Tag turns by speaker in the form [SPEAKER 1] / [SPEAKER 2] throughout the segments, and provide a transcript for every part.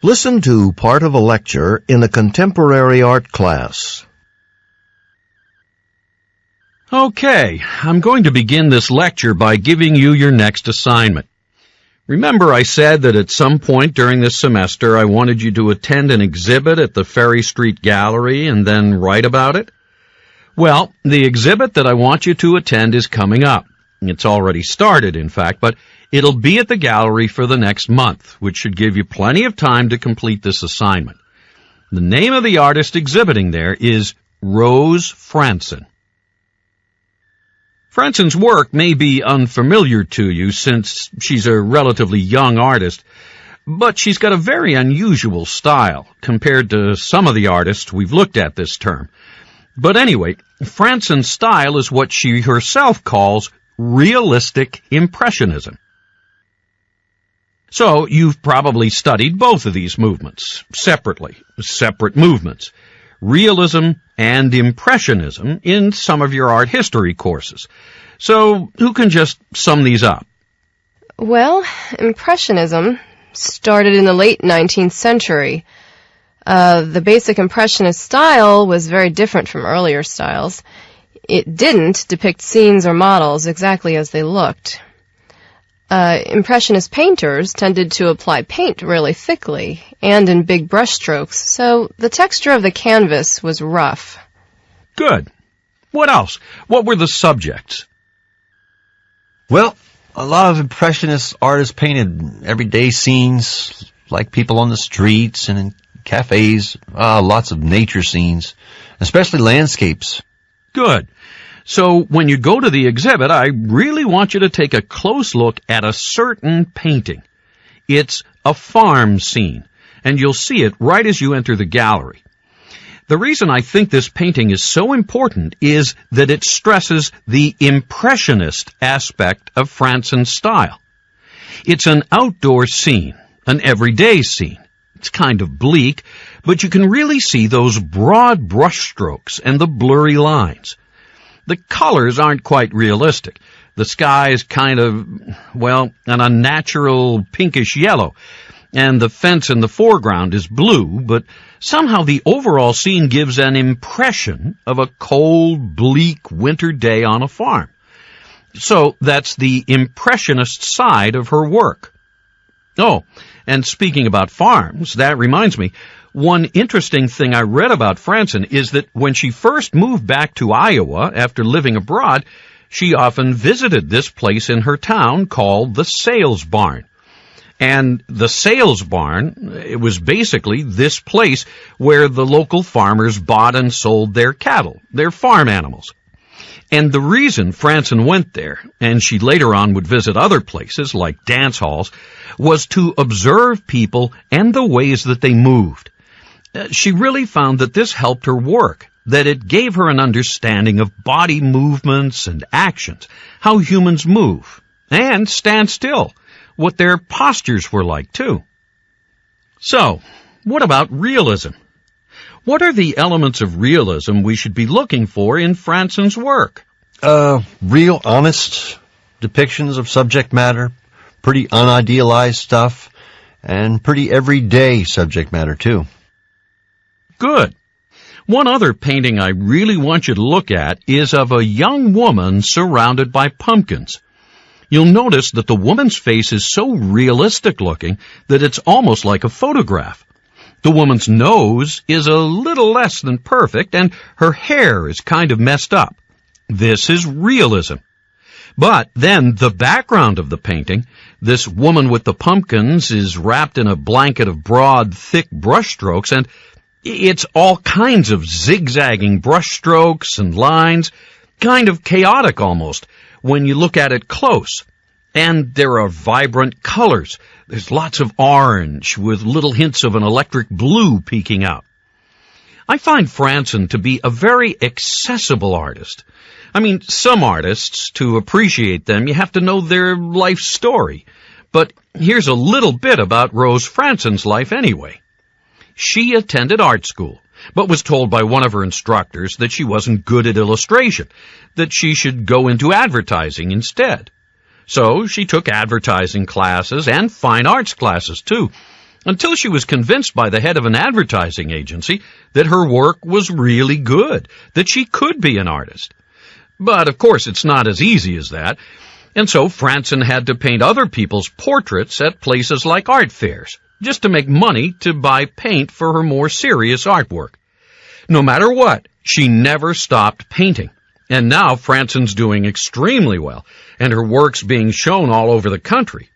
[SPEAKER 1] Listen to part of a lecture in a contemporary art class.
[SPEAKER 2] Okay, I'm going to begin this lecture by giving you your next assignment. Remember I said that at some point during this semester I wanted you to attend an exhibit at the Ferry Street Gallery and then write about it? Well, the exhibit that I want you to attend is coming up. It's already started, in fact, but it'll be at the gallery for the next month, which should give you plenty of time to complete this assignment. The name of the artist exhibiting there is Rose Franson. Franson's work may be unfamiliar to you since she's a relatively young artist, but she's got a very unusual style compared to some of the artists we've looked at this term. But anyway, Franson's style is what she herself calls realistic impressionism. So you've probably studied both of these movements separately, separate movements, realism and impressionism, in some of your art history courses. So who can just sum these up?
[SPEAKER 3] Well, Impressionism started in the late 19th century. The basic Impressionist style was very different from earlier styles. It didn't depict scenes or models exactly as they looked. Impressionist painters tended to apply paint really thickly and in big brushstrokes, so the texture of the canvas was rough.
[SPEAKER 2] Good. What else? What were the subjects?
[SPEAKER 4] Well, a lot of Impressionist artists painted everyday scenes, like people on the streets and in cafes, lots of nature scenes, especially landscapes.
[SPEAKER 2] Good. So when you go to the exhibit, I really want you to take a close look at a certain painting. It's a farm scene, and you'll see it right as you enter the gallery. The reason I think this painting is so important is that it stresses the impressionist aspect of Franson's style. It's an outdoor scene, an everyday scene. It's kind of bleak, but you can really see those broad brushstrokes and the blurry lines. The colors aren't quite realistic. The sky is kind of, well, an unnatural pinkish yellow, and the fence in the foreground is blue, but somehow the overall scene gives an impression of a cold, bleak winter day on a farm. So that's the impressionist side of her work. Oh, and speaking about farms, that reminds me, one interesting thing I read about Franson is that when she first moved back to Iowa after living abroad, she often visited this place in her town called the Sales Barn. And the Sales Barn, it was basically this place where the local farmers bought and sold their cattle, their farm animals. And the reason Franson went there, and she later on would visit other places like dance halls, was to observe people and the ways that they moved. She really found that this helped her work, that it gave her an understanding of body movements and actions, how humans move, and stand still, what their postures were like, too. So, what about realism? What are the elements of realism we should be looking for in Franson's work?
[SPEAKER 4] Real, honest depictions of subject matter, pretty unidealized stuff, and pretty everyday subject matter, too.
[SPEAKER 2] Good. One other painting I really want you to look at is of a young woman surrounded by pumpkins. You'll notice that the woman's face is so realistic looking that it's almost like a photograph. The woman's nose is a little less than perfect, and her hair is kind of messed up. This is realism. But then the background of the painting, this woman with the pumpkins is wrapped in a blanket of broad, thick brushstrokes, and it's all kinds of zigzagging brushstrokes and lines, kind of chaotic almost, when you look at it close. And there are vibrant colors. There's lots of orange with little hints of an electric blue peeking out. I find Franson to be a very accessible artist. I mean, some artists, to appreciate them, you have to know their life story. But here's a little bit about Rose Franson's life anyway. She attended art school, but was told by one of her instructors that she wasn't good at illustration, that she should go into advertising instead. So she took advertising classes and fine arts classes, too. until she was convinced by the head of an advertising agency that her work was really good, that she could be an artist. But, of course, it's not as easy as that, and so Franzen had to paint other people's portraits at places like art fairs, just to make money to buy paint for her more serious artwork. No matter what, she never stopped painting. And now Franzen's doing extremely well, and her work's being shown all over the country.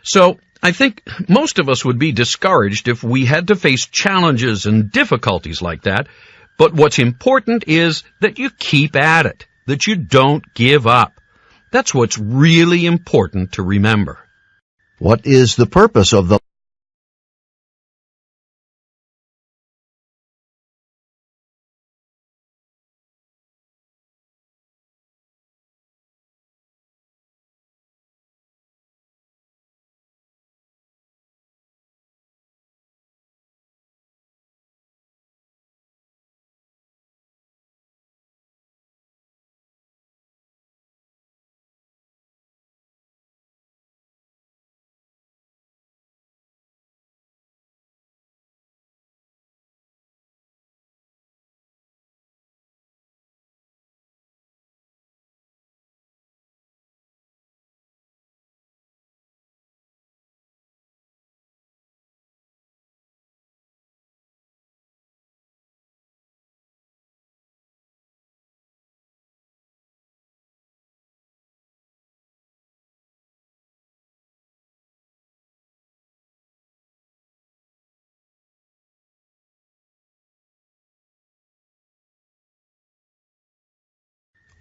[SPEAKER 2] So I think most of us would be discouraged if we had to face challenges and difficulties like that, but what's important is that you keep at it, that you don't give up. That's what's really important to remember.
[SPEAKER 1] What is the purpose of the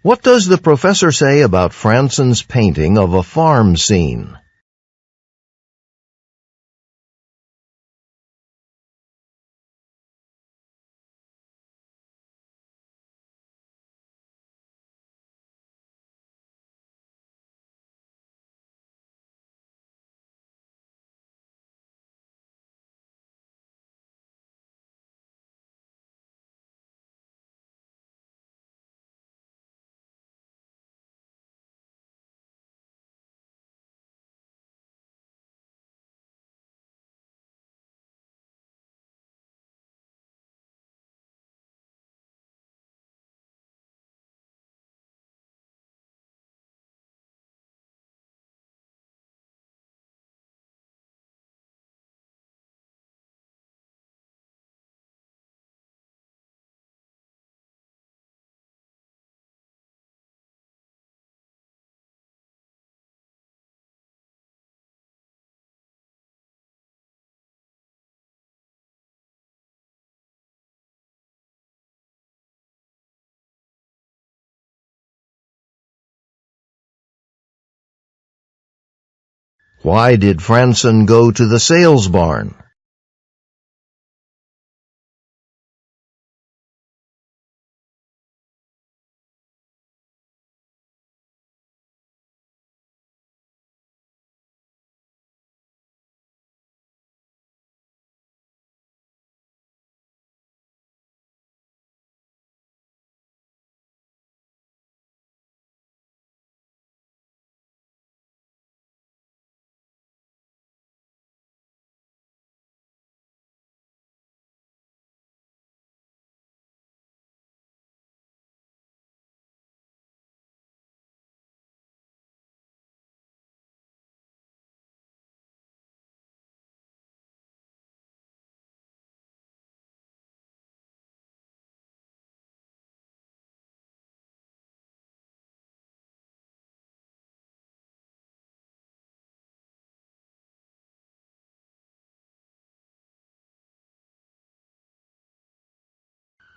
[SPEAKER 1] What does the professor say about Franzen's painting of a farm scene? Why did Franzen go to the sales barn?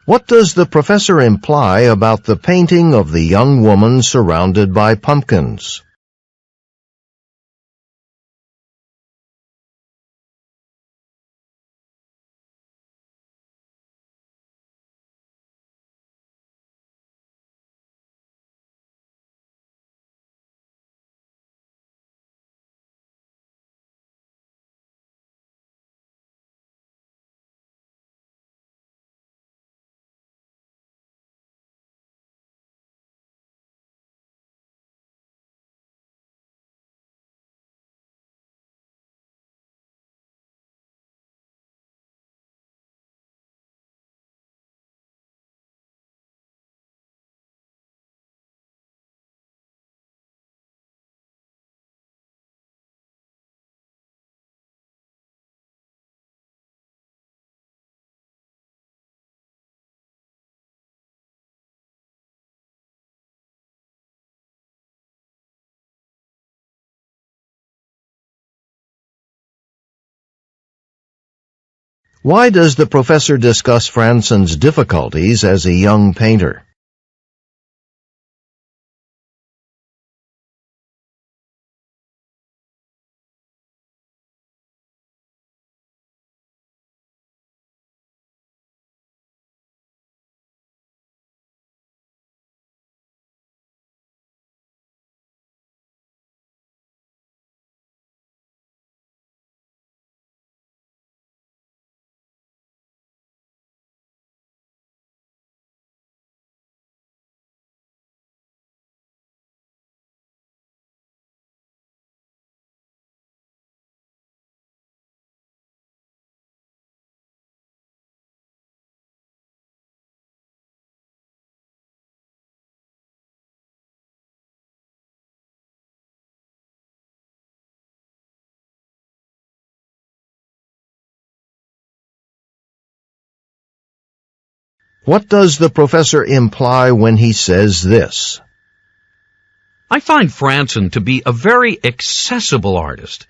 [SPEAKER 1] What does the professor imply about the painting of the young woman surrounded by pumpkins? Why does the professor discuss Franson's difficulties as a young painter? What does the professor imply when he says this?
[SPEAKER 2] I find Franson to be a very accessible artist.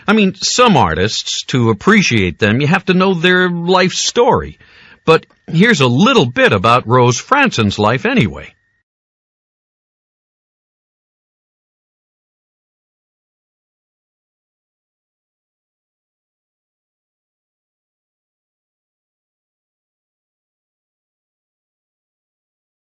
[SPEAKER 2] I mean, some artists, to appreciate them, you have to know their life story. But here's a little bit about Rose Franson's life anyway.